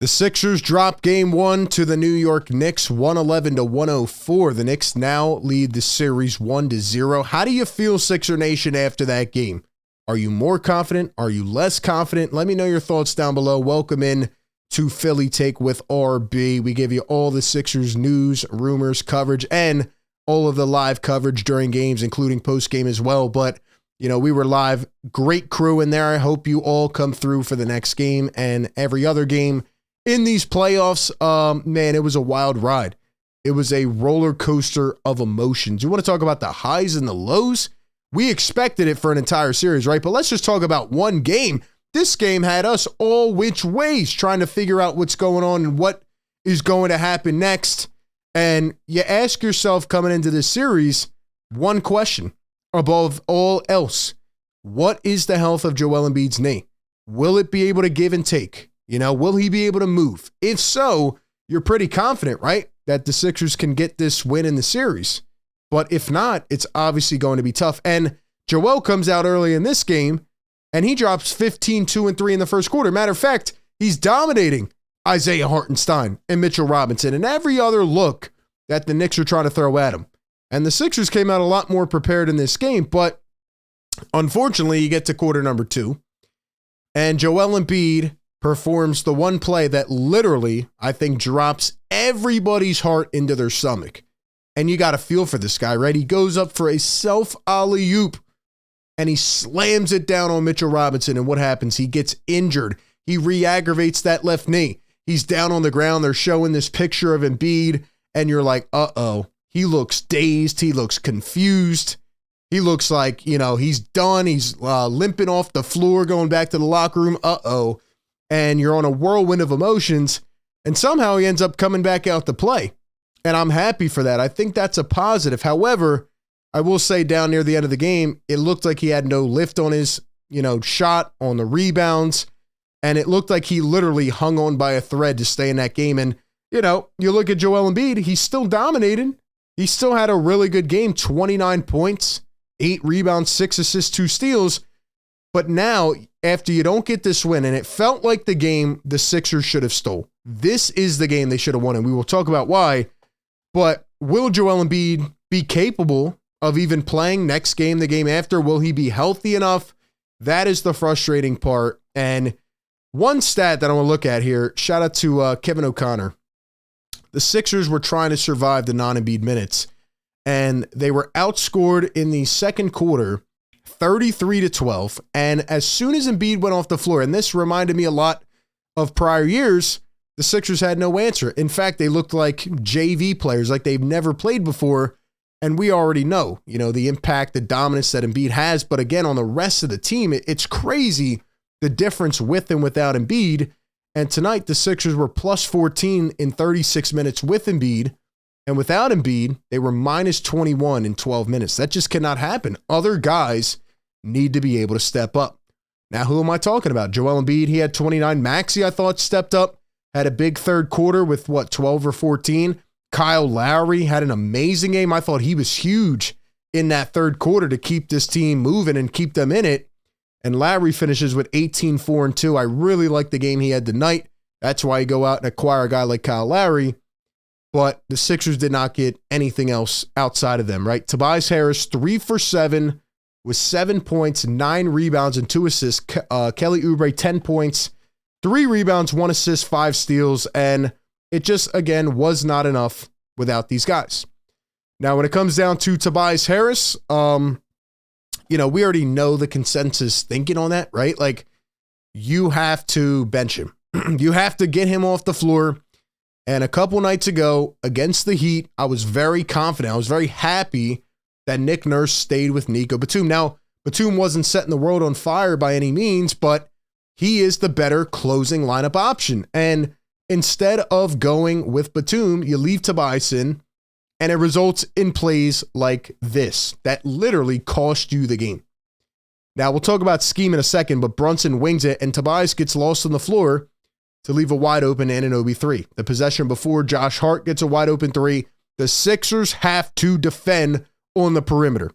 The Sixers drop game one to the New York Knicks, 111-104. The Knicks now lead the series 1-0. How do you feel, Sixer Nation, after that game? Are you more confident? Are you less confident? Let me know your thoughts down below. Welcome in to Philly Take with RB. We give you all the Sixers news, rumors, coverage, and all of the live coverage during games, including post-game as well. But, you know, we were live. Great crew in there. I hope you all come through for the next game and every other game in these playoffs. Man, it was a wild ride. It was a roller coaster of emotions. You want to talk about the highs and the lows? We expected it for an entire series, right? But let's just talk about one game. This game had us all which ways trying to figure out what's going on and what is going to happen next. And you ask yourself coming into this series, one question above all else: what is the health of Joel Embiid's knee? Will it be able to give and take? You know, will he be able to move? If so, you're pretty confident, right, that the Sixers can get this win in the series. But if not, it's obviously going to be tough. And Joel comes out early in this game, and he drops 15, 2, and 3 in the first quarter. Matter of fact, he's dominating Isaiah Hartenstein and Mitchell Robinson and every other look that the Knicks are trying to throw at him. And the Sixers came out a lot more prepared in this game, but unfortunately, you get to quarter number 2, and Joel Embiid performs the one play that literally, I think, drops everybody's heart into their stomach. And you got to feel for this guy, right? He goes up for a self alley-oop, and he slams it down on Mitchell Robinson. And what happens? He gets injured. He re-aggravates that left knee. He's down on the ground. They're showing this picture of Embiid, and you're like, uh-oh. He looks dazed. He looks confused. He looks like, you know, he's done. He's limping off the floor, going back to the locker room. Uh-oh. And you're on a whirlwind of emotions, and somehow he ends up coming back out to play. And I'm happy for that. I think that's a positive. However, I will say down near the end of the game, it looked like he had no lift on his, shot, on the rebounds, and it looked like he literally hung on by a thread to stay in that game. And, you look at Joel Embiid, he's still dominated. He still had a really good game, 29 points, 8 rebounds, 6 assists, 2 steals. But now, after you don't get this win, and it felt like the game the Sixers should have stole. This is the game they should have won, and we will talk about why. But will Joel Embiid be capable of even playing next game, the game after? Will he be healthy enough? That is the frustrating part. And one stat that I want to look at here, shout out to Kevin O'Connor. The Sixers were trying to survive the non-Embiid minutes, and they were outscored in the second quarter 33-12. And as soon as Embiid went off the floor, and this reminded me a lot of prior years, the Sixers had no answer. In fact, they looked like JV players, like they've never played before. And we already know, the impact, the dominance that Embiid has. But again, on the rest of the team, it's crazy the difference with and without Embiid. And tonight, the Sixers were plus 14 in 36 minutes with Embiid. And without Embiid, they were minus 21 in 12 minutes. That just cannot happen. Other guys need to be able to step up. Now, who am I talking about? Joel Embiid, he had 29. Maxey, I thought, stepped up, had a big third quarter with, 12 or 14. Kyle Lowry had an amazing game. I thought he was huge in that third quarter to keep this team moving and keep them in it. And Lowry finishes with 18, 4, and 2. I really like the game he had tonight. That's why you go out and acquire a guy like Kyle Lowry. But the Sixers did not get anything else outside of them, right? Tobias Harris, 3 for 7 with 7 points, 9 rebounds, and 2 assists. Kelly Oubre, 10 points, 3 rebounds, 1 assist, 5 steals. And it just, again, was not enough without these guys. Now, when it comes down to Tobias Harris, we already know the consensus thinking on that, right? Like, you have to bench him. You have to get him off the floor. And a couple nights ago against the Heat, I was very confident. I was very happy that Nick Nurse stayed with Nico Batum. Now, Batum wasn't setting the world on fire by any means, but he is the better closing lineup option. And instead of going with Batum, you leave Tobias in, and it results in plays like this that literally cost you the game. Now, we'll talk about scheme in a second, but Brunson wings it, and Tobias gets lost on the floor to leave a wide open Anunoby 3. The possession before, Josh Hart gets a wide open 3. The Sixers have to defend on the perimeter,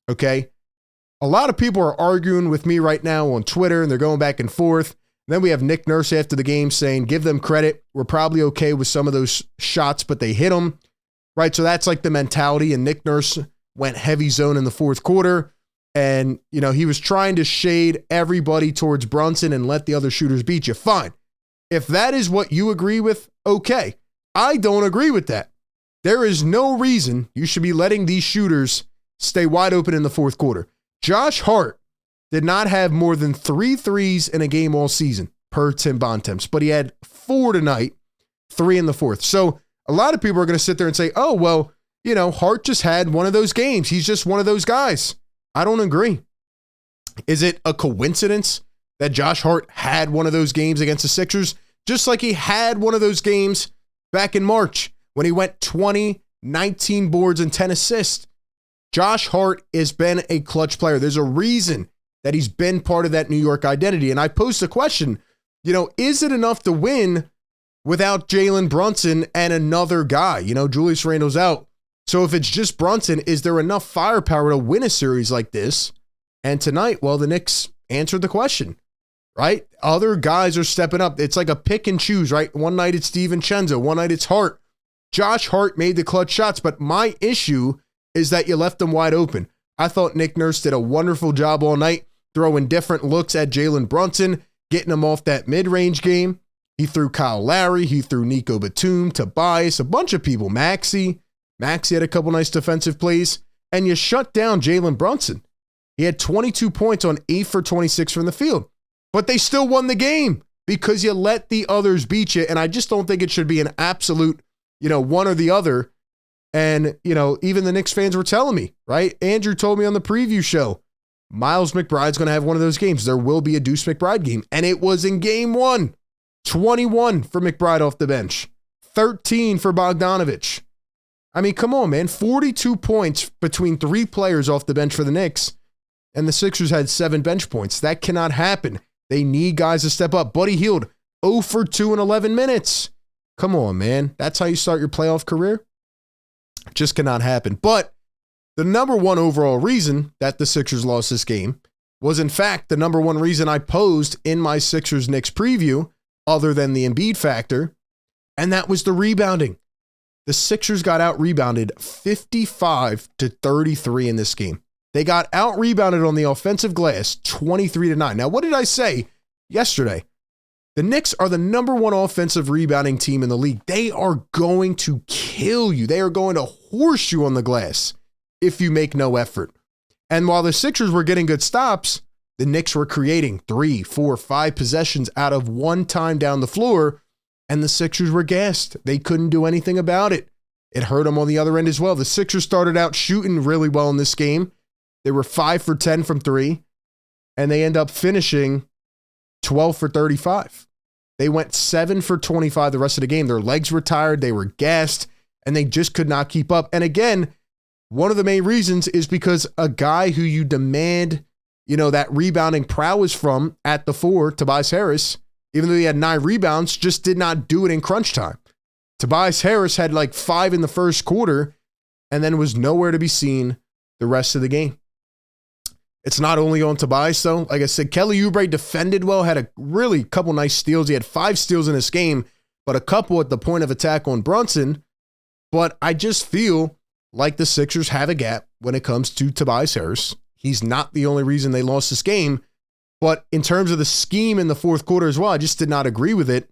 okay? A lot of people are arguing with me right now on Twitter, and they're going back and forth. Then we have Nick Nurse after the game saying, give them credit. We're probably okay with some of those shots, but they hit them, right? So that's like the mentality. And Nick Nurse went heavy zone in the fourth quarter. And, he was trying to shade everybody towards Brunson and let the other shooters beat you. Fine. If that is what you agree with, okay. I don't agree with that. There is no reason you should be letting these shooters stay wide open in the fourth quarter. Josh Hart did not have more than 3 threes in a game all season per Tim Bontemps, but he had 4 tonight, 3 in the fourth. So a lot of people are going to sit there and say, oh, well, Hart just had one of those games. He's just one of those guys. I don't agree. Is it a coincidence that Josh Hart had one of those games against the Sixers, just like he had one of those games back in March when he went 20, 19 boards and 10 assists? Josh Hart has been a clutch player. There's a reason that he's been part of that New York identity. And I posed the question, is it enough to win without Jalen Brunson and another guy? Julius Randle's out. So if it's just Brunson, is there enough firepower to win a series like this? And tonight, well, the Knicks answered the question, right? Other guys are stepping up. It's like a pick and choose, right? One night it's DiVincenzo, one night it's Hart. Josh Hart made the clutch shots, but my issue is that you left them wide open. I thought Nick Nurse did a wonderful job all night, throwing different looks at Jalen Brunson, getting him off that mid-range game. He threw Kyle Lowry, he threw Nico Batum, Tobias, a bunch of people. Maxey had a couple nice defensive plays, and you shut down Jalen Brunson. He had 22 points on 8 for 26 from the field, but they still won the game because you let the others beat you, and I just don't think it should be an absolute, one or the other. And, even the Knicks fans were telling me, right? Andrew told me on the preview show, Miles McBride's going to have one of those games. There will be a Deuce McBride game, and it was in game 1. 21 for McBride off the bench, 13 for Bogdanovich. I mean, come on, man. 42 points between 3 players off the bench for the Knicks, and the Sixers had 7 bench points. That cannot happen. They need guys to step up. Buddy Hield, 0 for 2 in 11 minutes. Come on, man. That's how you start your playoff career? Just cannot happen. But the number one overall reason that the Sixers lost this game was, in fact, the number one reason I posed in my Sixers-Knicks preview, other than the Embiid factor, and that was the rebounding. The Sixers got out-rebounded 55-33 in this game. They got out-rebounded on the offensive glass 23-9. Now, what did I say yesterday? The Knicks are the number one offensive rebounding team in the league. They are going to kill you. They are going to horse you on the glass if you make no effort. And while the Sixers were getting good stops, the Knicks were creating 3, 4, 5 possessions out of one time down the floor, and the Sixers were gassed. They couldn't do anything about it. It hurt them on the other end as well. The Sixers started out shooting really well in this game. They were 5 for 10 from 3, and they end up finishing 12 for 35. They went 7 for 25 the rest of the game. Their legs were tired. They were gassed, and they just could not keep up. And again, one of the main reasons is because a guy who you demand, that rebounding prowess from at the 4, Tobias Harris, even though he had 9 rebounds, just did not do it in crunch time. Tobias Harris had like 5 in the first quarter and then was nowhere to be seen the rest of the game. It's not only on Tobias, though. Like I said, Kelly Oubre defended well, had a really couple nice steals. He had 5 steals in this game, but a couple at the point of attack on Brunson. But I just feel like the Sixers have a gap when it comes to Tobias Harris. He's not the only reason they lost this game. But in terms of the scheme in the fourth quarter as well, I just did not agree with it.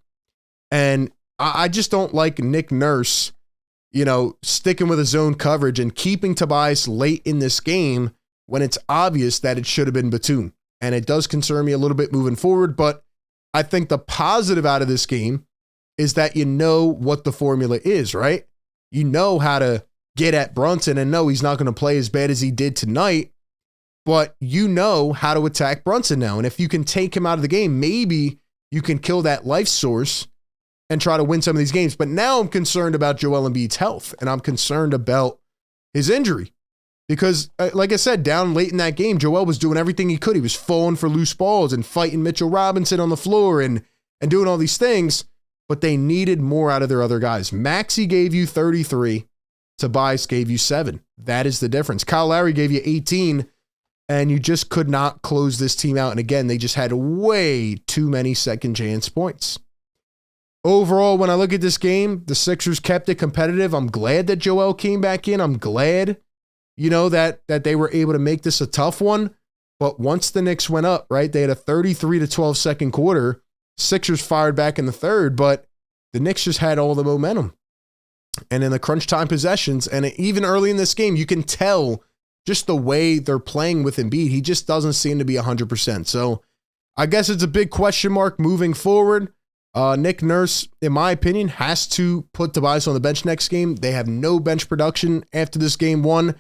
And I just don't like Nick Nurse, sticking with his zone coverage and keeping Tobias late in this game when it's obvious that it should have been Batum. And it does concern me a little bit moving forward, but I think the positive out of this game is that you know what the formula is, right? You know how to get at Brunson, and no, he's not going to play as bad as he did tonight, but you know how to attack Brunson now. And if you can take him out of the game, maybe you can kill that life source and try to win some of these games. But now I'm concerned about Joel Embiid's health, and I'm concerned about his injury. Because, like I said, down late in that game, Joel was doing everything he could. He was falling for loose balls and fighting Mitchell Robinson on the floor and doing all these things, but they needed more out of their other guys. Maxey gave you 33. Tobias gave you 7. That is the difference. Kyle Lowry gave you 18. and you just could not close this team out. And again, they just had way too many second chance points. Overall, when I look at this game, the Sixers kept it competitive. I'm glad that Joel came back in. I'm glad, that they were able to make this a tough one. But once the Knicks went up, right, they had a 33-12 second quarter. Sixers fired back in the third, but the Knicks just had all the momentum. And in the crunch time possessions, and even early in this game, you can tell just the way they're playing with Embiid. He just doesn't seem to be 100%. So I guess it's a big question mark moving forward. Nick Nurse, in my opinion, has to put Tobias on the bench next game. They have no bench production after this game one,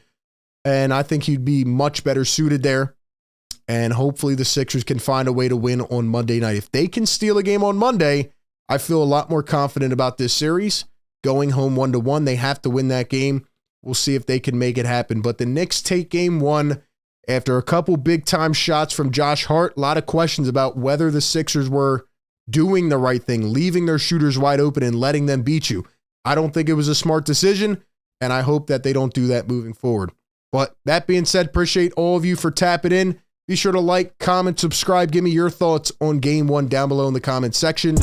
and I think he'd be much better suited there. And hopefully the Sixers can find a way to win on Monday night. If they can steal a game on Monday, I feel a lot more confident about this series. Going home 1-1, they have to win that game. We'll see if they can make it happen. But the Knicks take game one after a couple big-time shots from Josh Hart. A lot of questions about whether the Sixers were doing the right thing, leaving their shooters wide open and letting them beat you. I don't think it was a smart decision, and I hope that they don't do that moving forward. But that being said, appreciate all of you for tapping in. Be sure to like, comment, subscribe. Give me your thoughts on game one down below in the comment section.